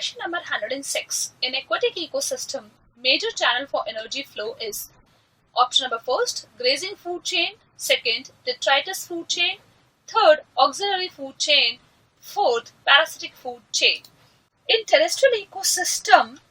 Question number 106. In aquatic ecosystem, major channel for energy flow is option number first, grazing food chain, second, detritus food chain, third, auxiliary food chain, fourth, parasitic food chain. In terrestrial ecosystem,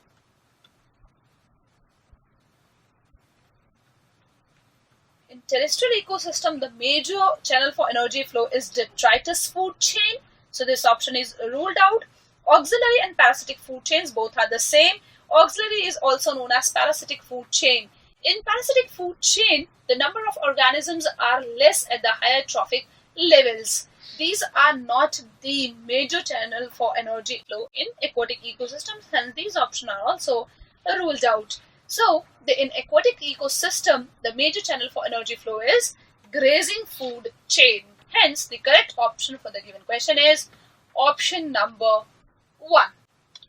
the major channel for energy flow is detritus food chain. So this option is ruled out. Auxiliary and parasitic food chains both are the same. Auxiliary is also known as parasitic food chain. In parasitic food chain, the number of organisms are less at the higher trophic levels. These are not the major channel for energy flow in aquatic ecosystems, and these options are also ruled out. So, in aquatic ecosystem, the major channel for energy flow is grazing food chain. Hence, the correct option for the given question is option number 1.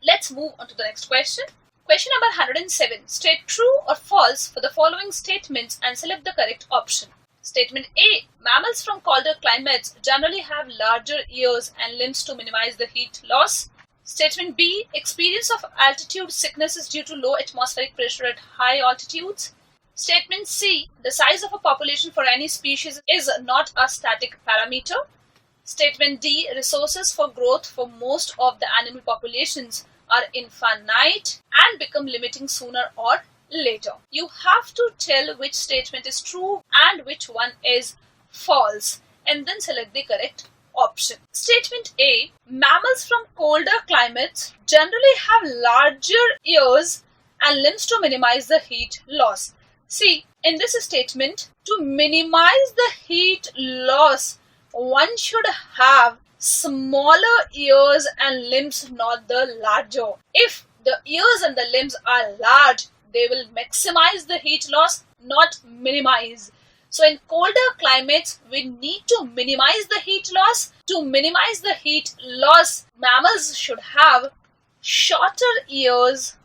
Let's move on to the next question. Question number 107. State true or false for the following statements and select the correct option. Statement A. Mammals from colder climates generally have larger ears and limbs to minimize the heat loss. Statement B. Experience of altitude sickness is due to low atmospheric pressure at high altitudes. Statement C. The size of a population for any species is not a static parameter. Statement D. Resources for growth for most of the animal populations are infinite and become limiting sooner or later. You have to tell which statement is true and which one is false, and then select the correct option. Statement A. Mammals from colder climates generally have larger ears and limbs to minimize the heat loss. See, in this statement, to minimize the heat loss, one should have smaller ears and limbs, not the larger. If the ears and the limbs are large, they will maximize the heat loss, not minimize. So in colder climates, we need to minimize the heat loss. To minimize the heat loss, mammals should have shorter ears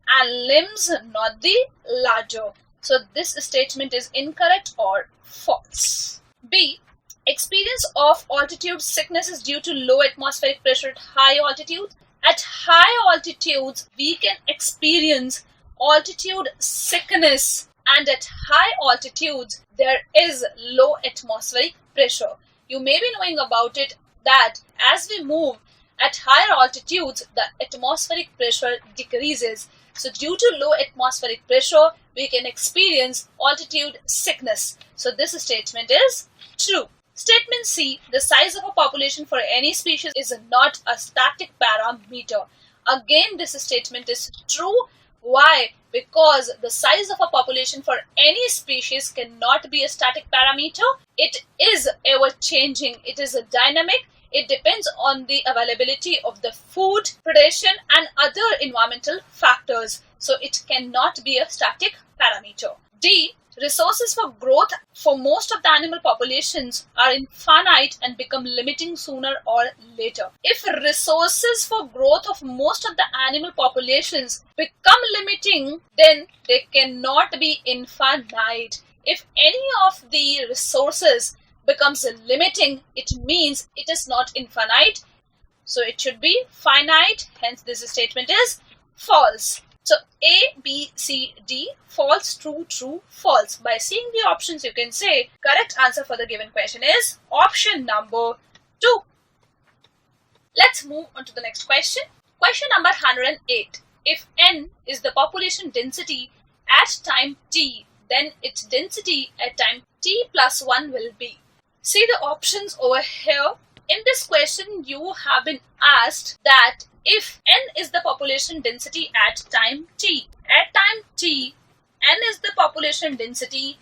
and limbs, not the larger. So this statement is incorrect or false. B. Experience of altitude sickness is due to low atmospheric pressure at high altitudes. At high altitudes, we can experience altitude sickness, and at high altitudes, there is low atmospheric pressure. You may be knowing about it that as we move at higher altitudes, the atmospheric pressure decreases. So due to low atmospheric pressure, we can experience altitude sickness. So this statement is true. Statement C. The size of a population for any species is not a static parameter. Again, this statement is true. Why? Because the size of a population for any species cannot be a static parameter. It is ever changing. It is a dynamic. It depends on the availability of the food, predation, and other environmental factors. So it cannot be a static parameter. D. Resources for growth for most of the animal populations are infinite and become limiting sooner or later. If resources for growth of most of the animal populations become limiting, then they cannot be infinite. If any of the resources becomes limiting, it means it is not infinite. So it should be finite. Hence this statement is false. So A, B, C, D, false, true, true, false. By seeing the options, you can say correct answer for the given question is option number 2. Let's move on to the next question. Question number 108. If N is the population density at time t, then its density at time t plus 1 will be. See the options over here. In this question, you have been asked that if N is the population density at time t, N is the population density,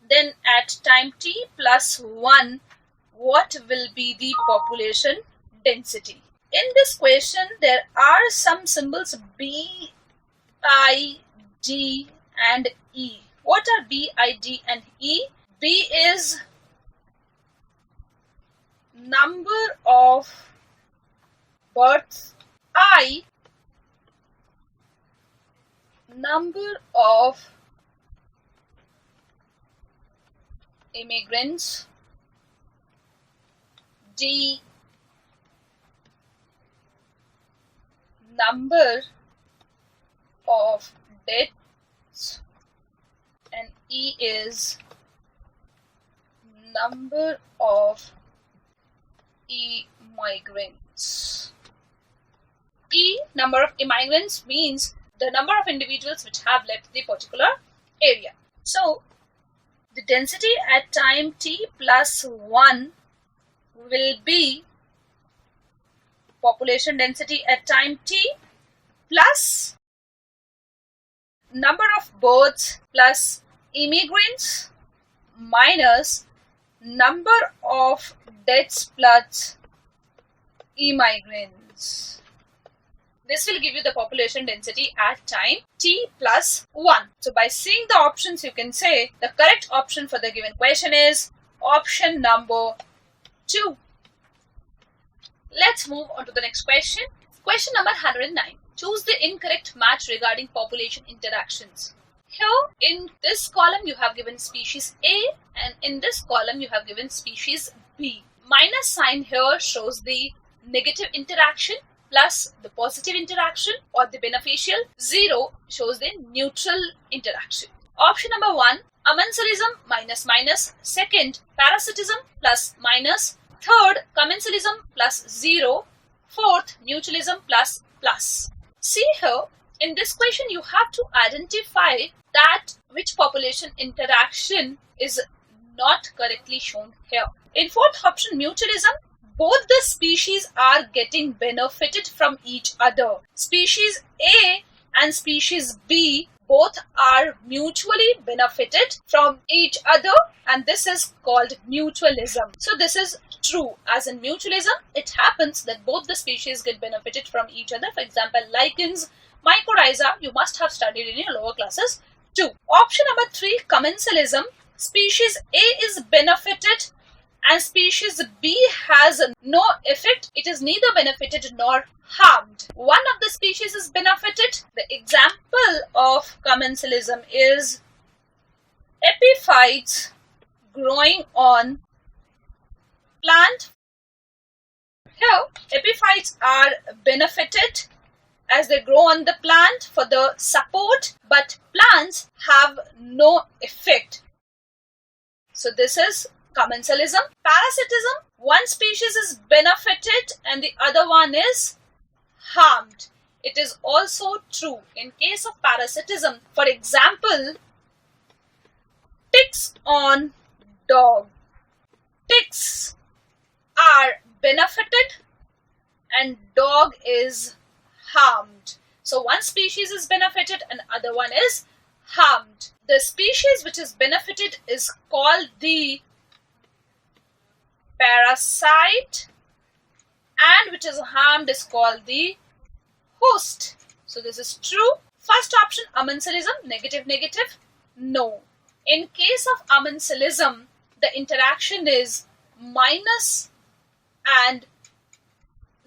then at time t plus 1, what will be the population density? In this question, there are some symbols B, I, D and E. What are B, I, D and E? B is number of births, I number of immigrants, D number of deaths, and E is number of immigrants. E, number of immigrants, means the number of individuals which have left the particular area. So the density at time t plus 1 will be population density at time t plus number of births plus immigrants minus number of deaths plus immigrants. This will give you the population density at time t plus 1. So by seeing the options, you can say the correct option for the given question is option number 2. Let's move on to the next question. Question number 109. Choose the incorrect match regarding population interactions. Here in this column you have given species A, and in this column you have given species B. Minus sign here shows the negative interaction plus the positive interaction or the beneficial. 0 shows the neutral interaction. Option number 1, commensalism minus minus. Second, parasitism plus minus. Third, commensalism plus 0. Fourth, mutualism plus plus. See here, in this question you have to identify that which population interaction is not correctly shown here. In fourth option, mutualism, both the species are getting benefited from each other. Species A and species B both are mutually benefited from each other, and this is called mutualism. So this is true, as in mutualism it happens that both the species get benefited from each other. For example, lichens, mycorrhiza, you must have studied in your lower classes too. Option number 3, commensalism, species A is benefited and species B has no effect. It is neither benefited nor harmed. One of the species is benefited. The example of commensalism is epiphytes growing on plant. Here, epiphytes are benefited as they grow on the plant for the support, but plants have no effect. So this is commensalism. Parasitism, one species is benefited and the other one is harmed. It is also true in case of parasitism. For example, ticks on dog. Ticks are benefited and dog is harmed. So one species is benefited and other one is harmed. The species which is benefited is called the parasite, and which is harmed is called the host. So this is true. First option, commensalism, negative, negative. No. In case of commensalism, the interaction is minus and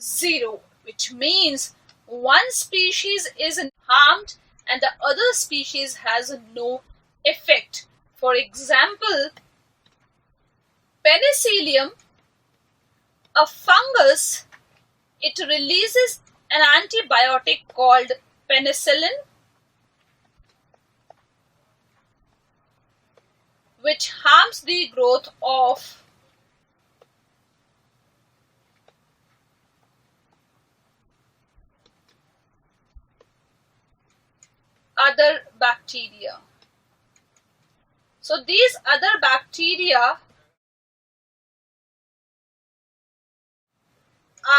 0, which means one species is harmed and the other species has no effect. For example, penicillium, a fungus, it releases an antibiotic called penicillin, which harms the growth of other bacteria. So these other bacteria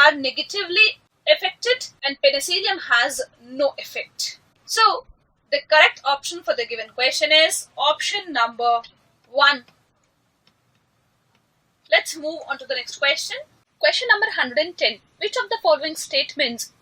are negatively affected and penicillium has no effect. So the correct option for the given question is option number 1. Let's move on to the next question. Question number 110. Which of the following statements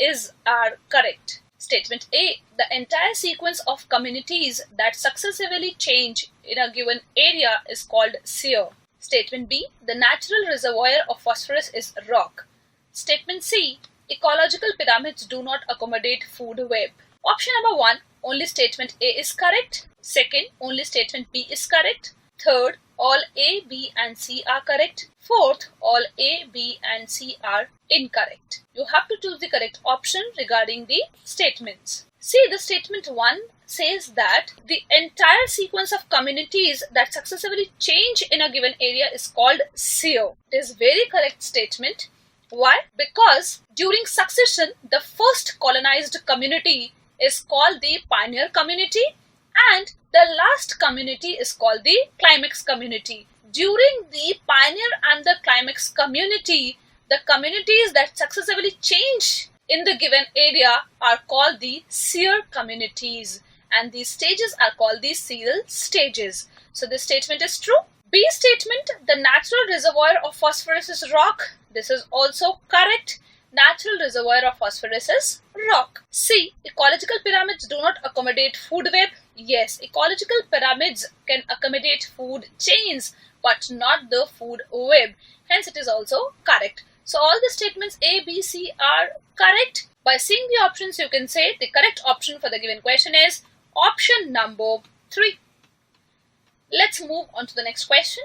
are correct? Statement A. The entire sequence of communities that successively change in a given area is called sear. Statement B. The natural reservoir of phosphorus is rock. Statement C. Ecological pyramids do not accommodate food web. Option number 1. Only statement A is correct. Second, only statement B is correct. Third, all A, B and C are correct. Fourth, all A, B and C are incorrect. You have to choose the correct option regarding the statements. See, the statement 1 says that the entire sequence of communities that successively change in a given area is called seer. It is very correct statement. Why? Because during succession, the first colonized community is called the pioneer community and the last community is called the climax community. During the pioneer and the climax community, the communities that successively change in the given area are called the seer communities, and these stages are called the seer stages. So this statement is true. B statement, the natural reservoir of phosphorus is rock. This is also correct. Natural reservoir of phosphorus is rock. C, ecological pyramids do not accommodate food web. Yes, ecological pyramids can accommodate food chains, but not the food web. Hence, it is also correct. So, all the statements A, B, C are correct. By seeing the options, you can say the correct option for the given question is option number 3. Let's move on to the next question.